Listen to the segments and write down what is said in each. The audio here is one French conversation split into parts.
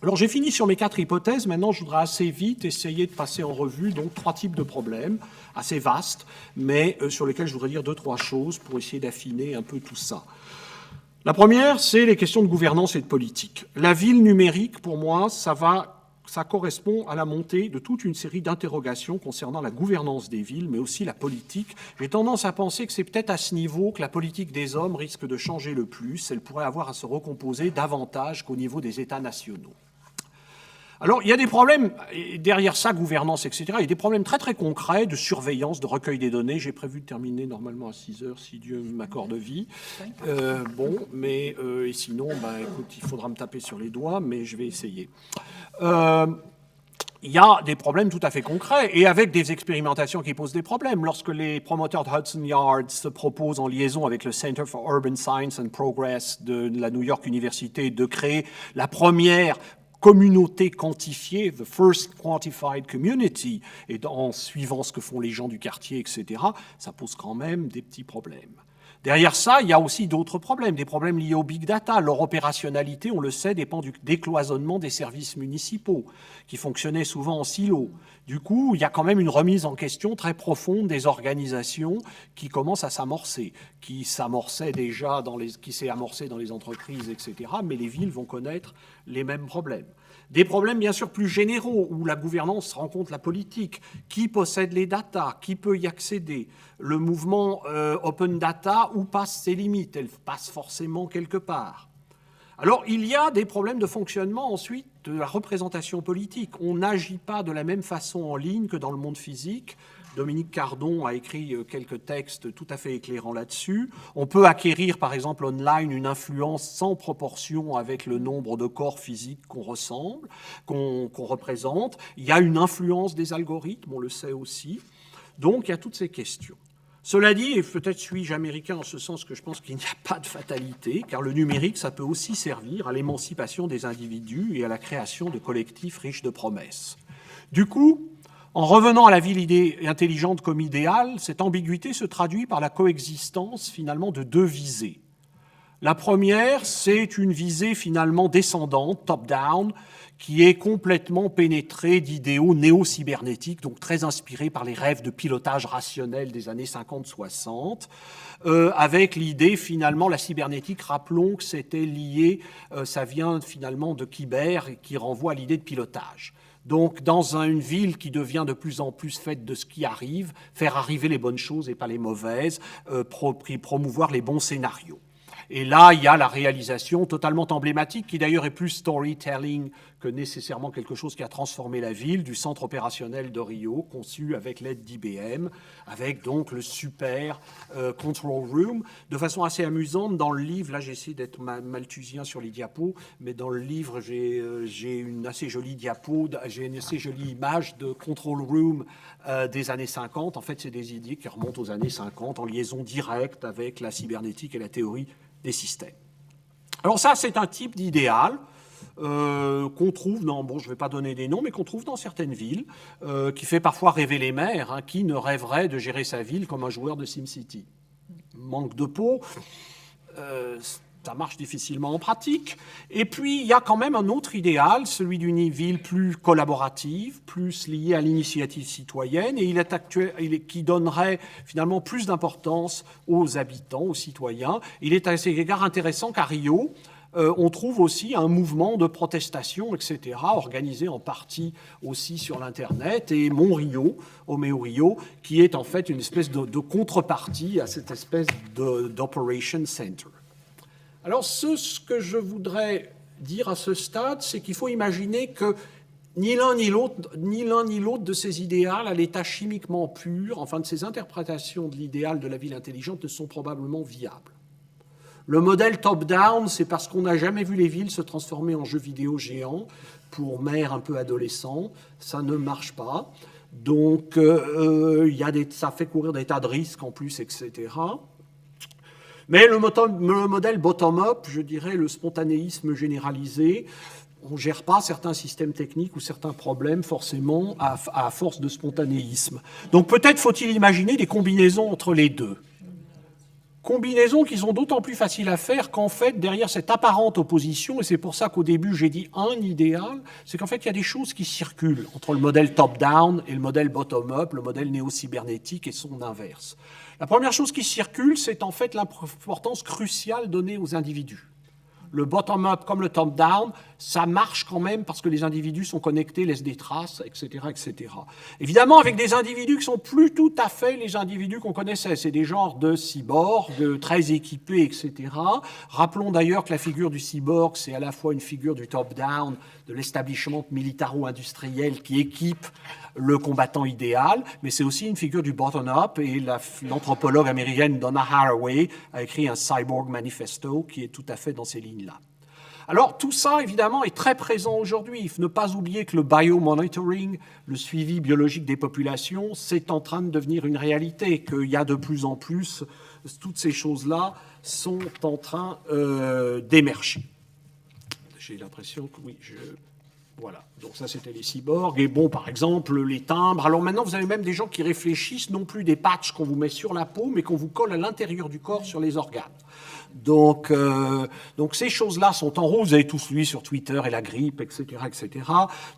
Alors j'ai fini sur mes 4 hypothèses, maintenant je voudrais assez vite essayer de passer en revue donc 3 types de problèmes, assez vastes, mais sur lesquels je voudrais dire 2-3 choses pour essayer d'affiner un peu tout ça. La première, c'est les questions de gouvernance et de politique. La ville numérique, pour moi, ça correspond à la montée de toute une série d'interrogations concernant la gouvernance des villes, mais aussi la politique. J'ai tendance à penser que c'est peut-être à ce niveau que la politique des hommes risque de changer le plus. Elle pourrait avoir à se recomposer davantage qu'au niveau des États nationaux. Alors, il y a des problèmes, derrière ça, gouvernance, etc., il y a des problèmes très très concrets de surveillance, de recueil des données. J'ai prévu de terminer normalement à 6 heures, si Dieu m'accorde vie. Et sinon, écoute, il faudra me taper sur les doigts, mais je vais essayer. Il y a des problèmes tout à fait concrets, et avec des expérimentations qui posent des problèmes. Lorsque les promoteurs de Hudson Yards se proposent, en liaison avec le Center for Urban Science and Progress de la New York University, de créer la première communauté quantifiée, the first quantified community, et en suivant ce que font les gens du quartier, etc., ça pose quand même des petits problèmes. Derrière ça, il y a aussi d'autres problèmes, des problèmes liés au big data. Leur opérationnalité, on le sait, dépend du décloisonnement des services municipaux, qui fonctionnaient souvent en silo. Du coup, il y a quand même une remise en question très profonde des organisations qui commence à s'amorcer, qui s'est amorcée dans les entreprises, etc., mais les villes vont connaître les mêmes problèmes. Des problèmes bien sûr plus généraux, où la gouvernance rencontre la politique. Qui possède les data? Qui peut y accéder? Le mouvement open data, où passent ses limites? Elle passe forcément quelque part. Alors, il y a des problèmes de fonctionnement ensuite de la représentation politique. On n'agit pas de la même façon en ligne que dans le monde physique. Dominique Cardon a écrit quelques textes tout à fait éclairants là-dessus. On peut acquérir, par exemple, online, une influence sans proportion avec le nombre de corps physiques qu'on ressemble, qu'on représente. Il y a une influence des algorithmes, on le sait aussi. Donc, il y a toutes ces questions. Cela dit, et peut-être suis-je américain en ce sens que je pense qu'il n'y a pas de fatalité, car le numérique, ça peut aussi servir à l'émancipation des individus et à la création de collectifs riches de promesses. Du coup, en revenant à la ville intelligente comme idéal, cette ambiguïté se traduit par la coexistence finalement de 2 visées. La première, c'est une visée finalement descendante, top-down, qui est complètement pénétrée d'idéaux néo-cybernétiques, donc très inspirés par les rêves de pilotage rationnel des années 50-60, avec l'idée finalement, la cybernétique, rappelons que c'était lié, ça vient finalement de Kyber, qui renvoie à l'idée de pilotage. Donc, dans une ville qui devient de plus en plus faite de ce qui arrive, faire arriver les bonnes choses et pas les mauvaises, promouvoir les bons scénarios. Et là, il y a la réalisation totalement emblématique, qui d'ailleurs est plus storytelling que nécessairement quelque chose qui a transformé la ville, du centre opérationnel de Rio, conçu avec l'aide d'IBM, avec donc le super control room. De façon assez amusante, dans le livre, là j'essaie d'être malthusien sur les diapos, mais dans le livre j'ai une assez jolie j'ai une assez jolie image de control room des années 50. En fait, c'est des idées qui remontent aux années 50, en liaison directe avec la cybernétique et la théorie des systèmes. Alors ça, c'est un type d'idéal qu'on trouve dans, je ne vais pas donner des noms, mais qu'on trouve dans certaines villes, qui fait parfois rêver les maires, qui ne rêverait de gérer sa ville comme un joueur de SimCity. Manque de peau, ça marche difficilement en pratique. Et puis, il y a quand même un autre idéal, celui d'une ville plus collaborative, plus liée à l'initiative citoyenne, et qui donnerait finalement plus d'importance aux habitants, aux citoyens. Il est à cet égard intéressant qu'à Rio, on trouve aussi un mouvement de protestation, etc., organisé en partie aussi sur l'Internet, et Omeo Rio, qui est en fait une espèce de contrepartie à cette espèce d'Operation Center. Alors, ce que je voudrais dire à ce stade, c'est qu'il faut imaginer que ni l'un ni l'autre de ces idéals, à l'état chimiquement pur, enfin de ces interprétations de l'idéal de la ville intelligente, ne sont probablement viables. Le modèle top-down, c'est parce qu'on n'a jamais vu les villes se transformer en jeux vidéo géants pour maires un peu adolescents. Ça ne marche pas. Donc, ça fait courir des tas de risques en plus, etc. Mais le modèle bottom-up, je dirais le spontanéisme généralisé, on ne gère pas certains systèmes techniques ou certains problèmes forcément à force de spontanéisme. Donc peut-être faut-il imaginer des combinaisons entre les deux. Combinaisons qui sont d'autant plus faciles à faire qu'en fait, derrière cette apparente opposition, et c'est pour ça qu'au début j'ai dit un idéal, c'est qu'en fait il y a des choses qui circulent entre le modèle top-down et le modèle bottom-up, le modèle néo-cybernétique et son inverse. La première chose qui circule, c'est en fait l'importance cruciale donnée aux individus. Le bottom-up comme le top-down, ça marche quand même parce que les individus sont connectés, laissent des traces, etc., etc. Évidemment, avec des individus qui sont plus tout à fait les individus qu'on connaissait. C'est des genres de cyborgs, très équipés, etc. Rappelons d'ailleurs que la figure du cyborg, c'est à la fois une figure du top-down, de l'establishment militaro-industriel qui équipe le combattant idéal, mais c'est aussi une figure du bottom-up, et l'anthropologue américaine Donna Haraway a écrit un Cyborg Manifesto qui est tout à fait dans ces lignes-là. Alors tout ça, évidemment, est très présent aujourd'hui. Il faut ne pas oublier que le biomonitoring, le suivi biologique des populations, c'est en train de devenir une réalité, qu'il y a de plus en plus, toutes ces choses-là sont en train d'émerger. J'ai l'impression que oui, voilà, donc ça c'était les cyborgs, et bon, par exemple, les timbres. Alors maintenant, vous avez même des gens qui réfléchissent, non plus des patchs qu'on vous met sur la peau, mais qu'on vous colle à l'intérieur du corps sur les organes. Donc ces choses-là sont en route. Vous avez tous lu sur Twitter, et la grippe, etc., etc.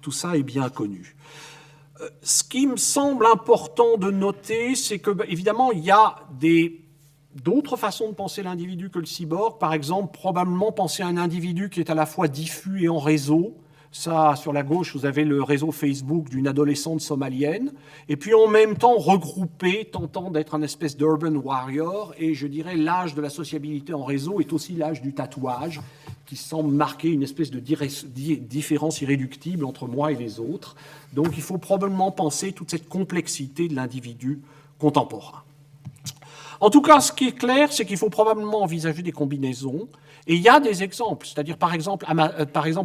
Tout ça est bien connu. Ce qui me semble important de noter, c'est que, évidemment, il y a d'autres façons de penser l'individu que le cyborg. Par exemple, probablement penser à un individu qui est à la fois diffus et en réseau. Ça, sur la gauche, vous avez le réseau Facebook d'une adolescente somalienne, et puis en même temps regroupé, tentant d'être un espèce d'urban warrior, et je dirais l'âge de la sociabilité en réseau est aussi l'âge du tatouage, qui semble marquer une espèce de différence irréductible entre moi et les autres. Donc il faut probablement penser toute cette complexité de l'individu contemporain. En tout cas, ce qui est clair, c'est qu'il faut probablement envisager des combinaisons. Et il y a des exemples, c'est-à-dire par exemple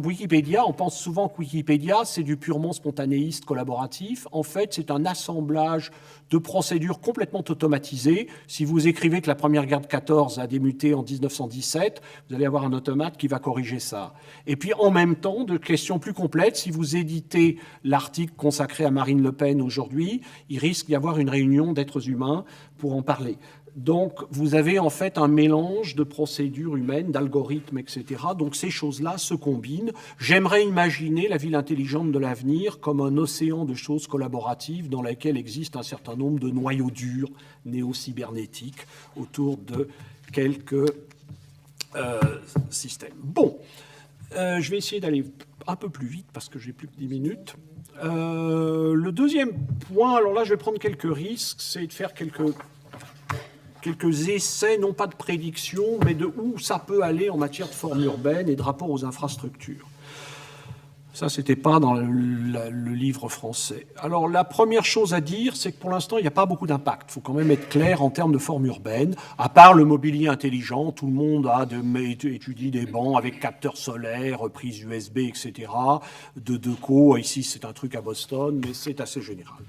Wikipédia, on pense souvent que Wikipédia c'est du purement spontanéiste collaboratif. En fait, c'est un assemblage de procédures complètement automatisées. Si vous écrivez que la première guerre de 14 a débuté en 1917, vous allez avoir un automate qui va corriger ça. Et puis en même temps, de questions plus complètes, si vous éditez l'article consacré à Marine Le Pen aujourd'hui, il risque d'y avoir une réunion d'êtres humains pour en parler. Donc, vous avez en fait un mélange de procédures humaines, d'algorithmes, etc. Donc, ces choses-là se combinent. J'aimerais imaginer la ville intelligente de l'avenir comme un océan de choses collaboratives dans laquelle existe un certain nombre de noyaux durs néo-cybernétiques autour de quelques systèmes. Bon, je vais essayer d'aller un peu plus vite parce que j'ai plus que 10 minutes. Le deuxième point, alors là, je vais prendre quelques risques, c'est de faire quelques essais, non pas de prédiction, mais de où ça peut aller en matière de forme urbaine et de rapport aux infrastructures. Ça, c'était pas dans le livre français. Alors, la première chose à dire, c'est que pour l'instant, il n'y a pas beaucoup d'impact. Il faut quand même être clair en termes de forme urbaine. À part le mobilier intelligent, tout le monde étudie des bancs avec capteurs solaires, prises USB, etc. De Deco, ici, c'est un truc à Boston, mais c'est assez général.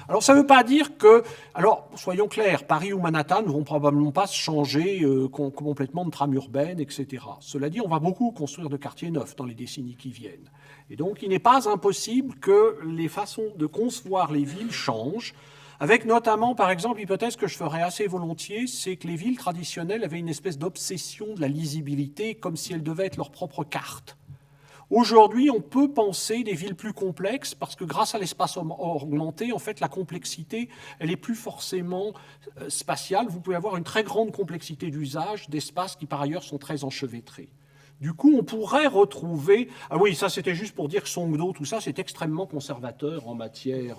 Alors, ça ne veut pas dire que... Alors, soyons clairs, Paris ou Manhattan ne vont probablement pas se changer complètement de trame urbaine, etc. Cela dit, on va beaucoup construire de quartiers neufs dans les décennies qui viennent. Et donc, il n'est pas impossible que les façons de concevoir les villes changent, avec notamment, par exemple, l'hypothèse que je ferais assez volontiers, c'est que les villes traditionnelles avaient une espèce d'obsession de la lisibilité, comme si elles devaient être leur propre carte. Aujourd'hui, on peut penser des villes plus complexes parce que grâce à l'espace augmenté, en fait, la complexité, elle est plus forcément spatiale. Vous pouvez avoir une très grande complexité d'usage d'espaces qui, par ailleurs, sont très enchevêtrés. Du coup, on pourrait retrouver... Ah oui, ça, c'était juste pour dire que Songdo, tout ça, c'est extrêmement conservateur en matière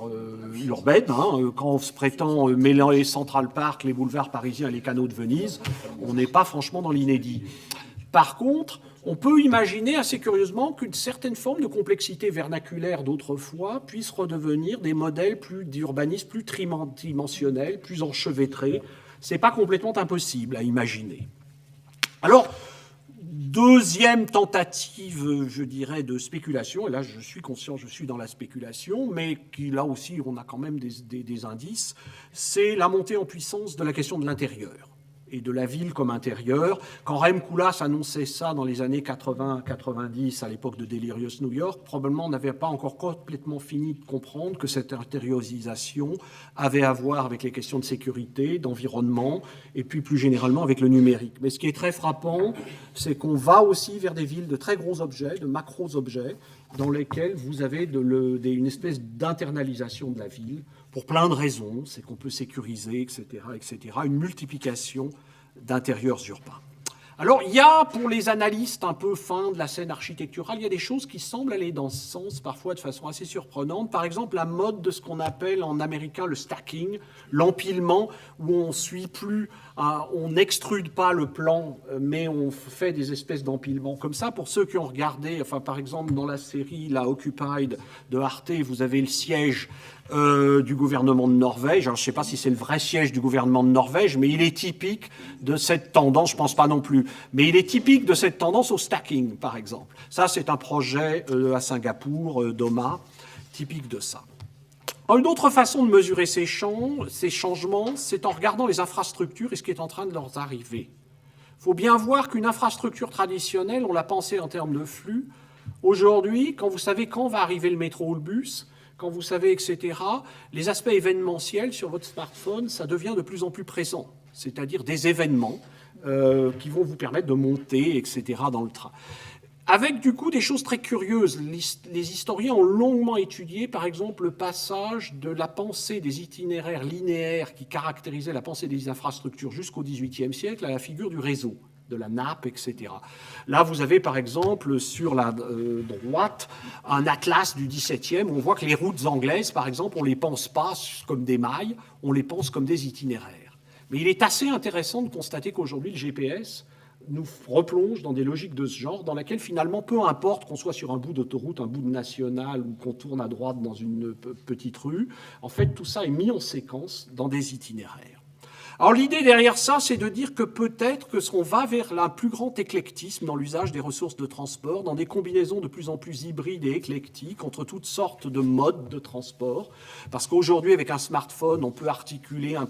urbaine. Quand on se prétend mêler Central Park, les boulevards parisiens et les canaux de Venise, on n'est pas franchement dans l'inédit. Par contre, on peut imaginer assez curieusement qu'une certaine forme de complexité vernaculaire d'autrefois puisse redevenir des modèles d'urbanisme plus tridimensionnels, plus enchevêtrés. Ce n'est pas complètement impossible à imaginer. Alors, deuxième tentative, je dirais, de spéculation, et là je suis conscient, je suis dans la spéculation, mais qui là aussi on a quand même des indices, c'est la montée en puissance de la question de l'intérieur. et de la ville comme intérieure. Quand Rem Koolhaas annonçait ça dans les années 80-90, à l'époque de Delirious New York, probablement on n'avait pas encore complètement fini de comprendre que cette intériorisation avait à voir avec les questions de sécurité, d'environnement, et puis plus généralement avec le numérique. Mais ce qui est très frappant, c'est qu'on va aussi vers des villes de très gros objets, de macros-objets, dans lesquels vous avez une espèce d'internalisation de la ville, pour plein de raisons, c'est qu'on peut sécuriser, etc., une multiplication d'intérieurs urbains. Alors, il y a, pour les analystes un peu fins de la scène architecturale, il y a des choses qui semblent aller dans ce sens, parfois de façon assez surprenante. Par exemple, la mode de ce qu'on appelle en américain le stacking, l'empilement, où on suit plus, on n'extrude pas le plan, mais on fait des espèces d'empilements comme ça. Pour ceux qui ont regardé, enfin, par exemple, dans la série La Occupied de Arte, vous avez le siège du gouvernement de Norvège. Alors, je ne sais pas si c'est le vrai siège du gouvernement de Norvège, mais il est typique de cette tendance, je ne pense pas non plus, mais il est typique de cette tendance au stacking, par exemple. Ça, c'est un projet à Singapour, d'OMA, typique de ça. Une autre façon de mesurer ces changements, c'est en regardant les infrastructures et ce qui est en train de leur arriver. Il faut bien voir qu'une infrastructure traditionnelle, on l'a pensé en termes de flux. Aujourd'hui, quand vous savez quand va arriver le métro ou le bus, quand vous savez, etc., les aspects événementiels sur votre smartphone, ça devient de plus en plus présent, c'est-à-dire des événements qui vont vous permettre de monter, etc., dans le train. Avec, du coup, des choses très curieuses. Les historiens ont longuement étudié, par exemple, le passage de la pensée des itinéraires linéaires qui caractérisaient la pensée des infrastructures jusqu'au XVIIIe siècle à la figure du réseau, de la nappe, etc. Là, vous avez, par exemple, sur la droite, un atlas du XVIIe où on voit que les routes anglaises, par exemple, on ne les pense pas comme des mailles, on les pense comme des itinéraires. Mais il est assez intéressant de constater qu'aujourd'hui, le GPS nous replonge dans des logiques de ce genre, dans laquelle, finalement, peu importe qu'on soit sur un bout d'autoroute, un bout de nationale, ou qu'on tourne à droite dans une petite rue, en fait, tout ça est mis en séquence dans des itinéraires. Alors l'idée derrière ça, c'est de dire que peut-être qu'on va vers un plus grand éclectisme dans l'usage des ressources de transport, dans des combinaisons de plus en plus hybrides et éclectiques entre toutes sortes de modes de transport. Parce qu'aujourd'hui, avec un smartphone, on peut articuler un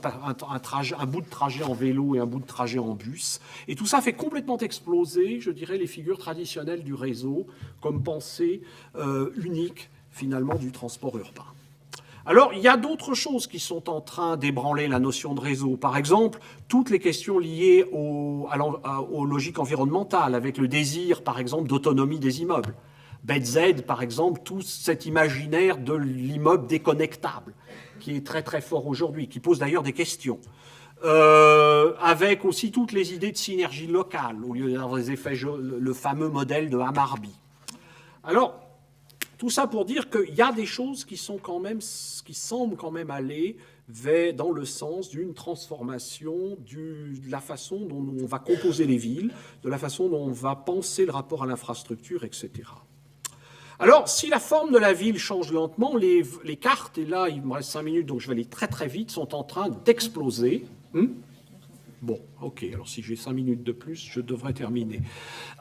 bout de trajet en vélo et un bout de trajet en bus. Et tout ça fait complètement exploser, je dirais, les figures traditionnelles du réseau comme pensée unique, finalement, du transport urbain. Alors, il y a d'autres choses qui sont en train d'ébranler la notion de réseau. Par exemple, toutes les questions liées aux logiques environnementales, avec le désir, par exemple, d'autonomie des immeubles. BZ, par exemple, tout cet imaginaire de l'immeuble déconnectable, qui est très très fort aujourd'hui, qui pose d'ailleurs des questions. Avec aussi toutes les idées de synergie locale, au lieu d'avoir des effets, le fameux modèle de Hammarbey. Alors, tout ça pour dire qu'il y a des choses qui semblent quand même aller dans le sens d'une transformation de la façon dont on va composer les villes, de la façon dont on va penser le rapport à l'infrastructure, etc. Alors, si la forme de la ville change lentement, les cartes, et là, il me reste 5 minutes, donc je vais aller très très vite, sont en train d'exploser. Bon, ok, alors si j'ai 5 minutes de plus, je devrais terminer.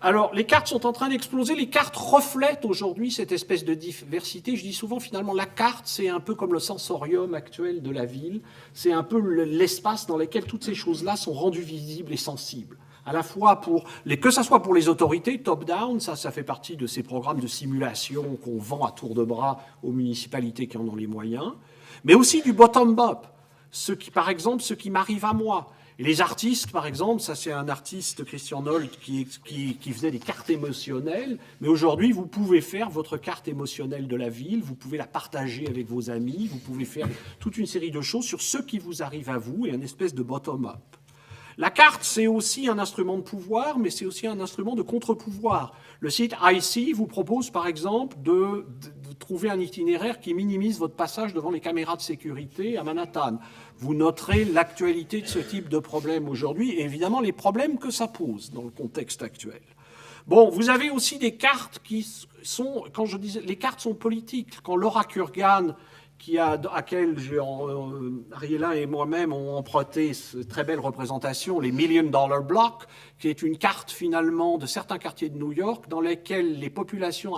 Alors, les cartes sont en train d'exploser. Les cartes reflètent aujourd'hui cette espèce de diversité. Je dis souvent, finalement, la carte, c'est un peu comme le sensorium actuel de la ville. C'est un peu l'espace dans lequel toutes ces choses-là sont rendues visibles et sensibles. À la fois que ça soit pour les autorités, top-down, ça fait partie de ces programmes de simulation qu'on vend à tour de bras aux municipalités qui en ont les moyens, mais aussi du bottom-up. Par exemple, ce qui m'arrive à moi. Et les artistes, par exemple, ça c'est un artiste, Christian Nold, qui faisait des cartes émotionnelles, mais aujourd'hui, vous pouvez faire votre carte émotionnelle de la ville, vous pouvez la partager avec vos amis, vous pouvez faire toute une série de choses sur ce qui vous arrive à vous et un espèce de bottom-up. La carte, c'est aussi un instrument de pouvoir, mais c'est aussi un instrument de contre-pouvoir. Le site IC vous propose, par exemple, de trouver un itinéraire qui minimise votre passage devant les caméras de sécurité à Manhattan. Vous noterez l'actualité de ce type de problème aujourd'hui et évidemment les problèmes que ça pose dans le contexte actuel. Bon, vous avez aussi des cartes qui sont, quand je disais, les cartes sont politiques. Quand Laura Kurgan, à laquelle Ariella et moi-même ont emprunté cette très belle représentation, les Million Dollar Block, qui est une carte finalement de certains quartiers de New York dans lesquels les populations,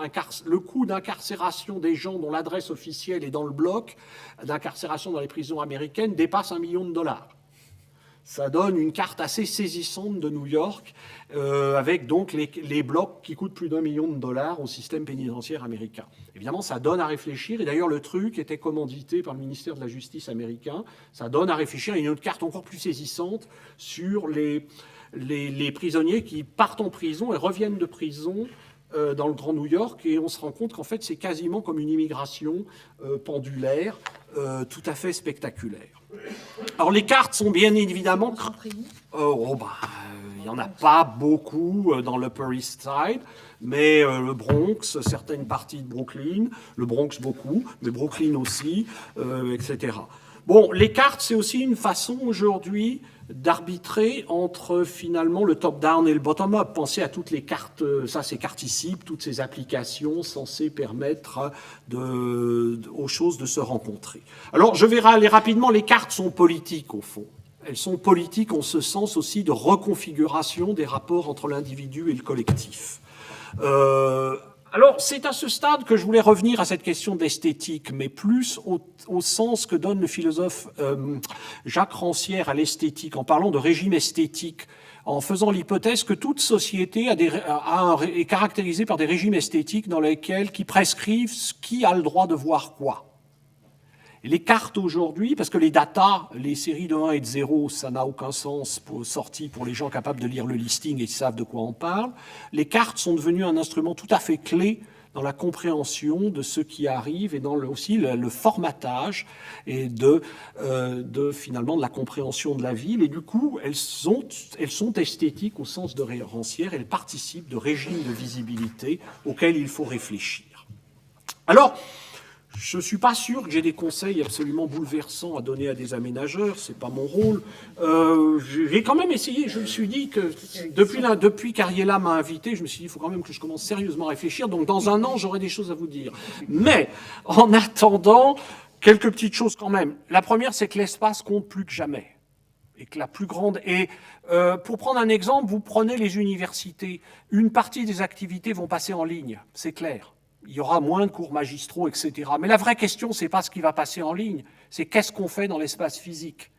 le coût d'incarcération des gens dont l'adresse officielle est dans le bloc, d'incarcération dans les prisons américaines, dépasse $1 million. Ça donne une carte assez saisissante de New York, avec donc les blocs qui coûtent plus d'1 million de dollars au système pénitentiaire américain. Évidemment, ça donne à réfléchir, et d'ailleurs le truc était commandité par le ministère de la Justice américain, ça donne à réfléchir. Il y a une autre carte encore plus saisissante sur les prisonniers qui partent en prison et reviennent de prison dans le Grand New York, et on se rend compte qu'en fait c'est quasiment comme une immigration pendulaire, tout à fait spectaculaire. Alors les cartes sont bien évidemment... il n'y en a pas beaucoup dans l'Upper East Side, mais le Bronx, certaines parties de Brooklyn, le Bronx beaucoup, mais Brooklyn aussi, etc. Bon, les cartes, c'est aussi une façon aujourd'hui d'arbitrer entre finalement le top-down et le bottom-up. Pensez à toutes les cartes, ça c'est Carticipe, toutes ces applications censées permettre aux choses de se rencontrer. Alors je vais aller rapidement, les cartes sont politiques au fond. Elles sont politiques en ce sens aussi de reconfiguration des rapports entre l'individu et le collectif. Alors, c'est à ce stade que je voulais revenir à cette question d'esthétique, mais plus au sens que donne le philosophe Jacques Rancière à l'esthétique, en parlant de régime esthétique, en faisant l'hypothèse que toute société est caractérisée par des régimes esthétiques qui prescrivent qui a le droit de voir quoi. Et les cartes aujourd'hui, parce que les datas, les séries de 1 et de 0, ça n'a aucun sens sorti pour les gens capables de lire le listing et qui savent de quoi on parle, les cartes sont devenues un instrument tout à fait clé dans la compréhension de ce qui arrive et dans aussi le formatage et finalement de la compréhension de la ville. Et du coup, elles sont esthétiques au sens de Rancière, elles participent de régimes de visibilité auxquels il faut réfléchir. Alors, je ne suis pas sûr que j'ai des conseils absolument bouleversants à donner à des aménageurs, c'est pas mon rôle. J'ai quand même essayé, je me suis dit que depuis qu'Ariella m'a invité, je me suis dit il faut quand même que je commence sérieusement à réfléchir, donc dans un an j'aurai des choses à vous dire. Mais en attendant, quelques petites choses quand même. La première, c'est que l'espace compte plus que jamais. Et que la plus grande... Et pour prendre un exemple, vous prenez les universités, une partie des activités vont passer en ligne, c'est clair. Il y aura moins de cours magistraux, etc. Mais la vraie question, c'est pas ce qui va passer en ligne, c'est qu'est-ce qu'on fait dans l'espace physique.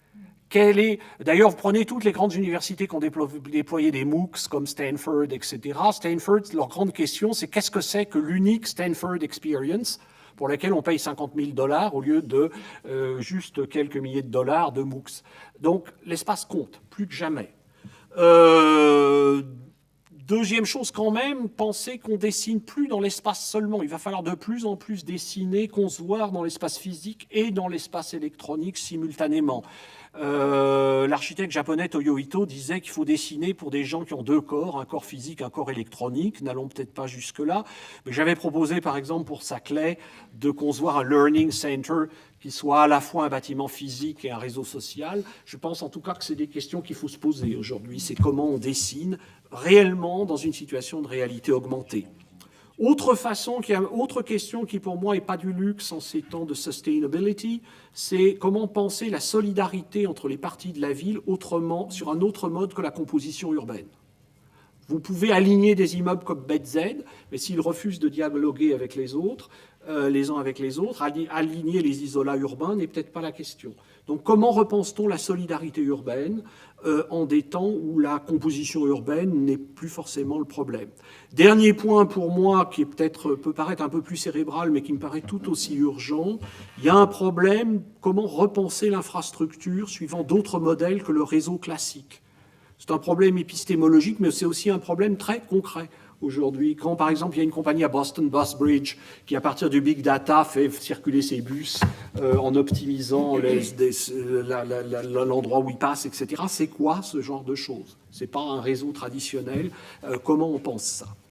D'ailleurs, vous prenez toutes les grandes universités qui ont déployé des MOOCs comme Stanford, etc. Stanford, leur grande question, c'est qu'est-ce que c'est que l'unique Stanford Experience pour laquelle on paye 50 000 $ au lieu de juste quelques milliers de dollars de MOOCs. Donc, l'espace compte, plus que jamais. Deuxième chose quand même, pensez qu'on dessine plus dans l'espace seulement. Il va falloir de plus en plus dessiner, concevoir dans l'espace physique et dans l'espace électronique simultanément. L'architecte japonais Toyo Ito disait qu'il faut dessiner pour des gens qui ont deux corps, un corps physique, un corps électronique. N'allons peut-être pas jusque-là. Mais j'avais proposé, par exemple, pour Saclay, de concevoir un learning center qui soit à la fois un bâtiment physique et un réseau social. Je pense en tout cas que c'est des questions qu'il faut se poser aujourd'hui. C'est comment on dessine réellement dans une situation de réalité augmentée. Autre question qui pour moi n'est pas du luxe en ces temps de sustainability, c'est comment penser la solidarité entre les parties de la ville autrement, sur un autre mode que la composition urbaine. Vous pouvez aligner des immeubles comme BZ, mais s'ils refusent de dialoguer avec les autres, les uns avec les autres, aligner les isolats urbains n'est peut-être pas la question. Donc comment repense-t-on la solidarité urbaine en des temps où la composition urbaine n'est plus forcément le problème? Dernier point pour moi, qui peut paraître un peu plus cérébral, mais qui me paraît tout aussi urgent, il y a un problème, comment repenser l'infrastructure suivant d'autres modèles que le réseau classique. C'est un problème épistémologique, mais c'est aussi un problème très concret aujourd'hui. Quand, par exemple, il y a une compagnie à Boston, Busbridge, qui, à partir du big data, fait circuler ses bus en optimisant l'endroit où ils passent, etc. C'est quoi ce genre de choses? C'est pas un réseau traditionnel. Comment on pense ça?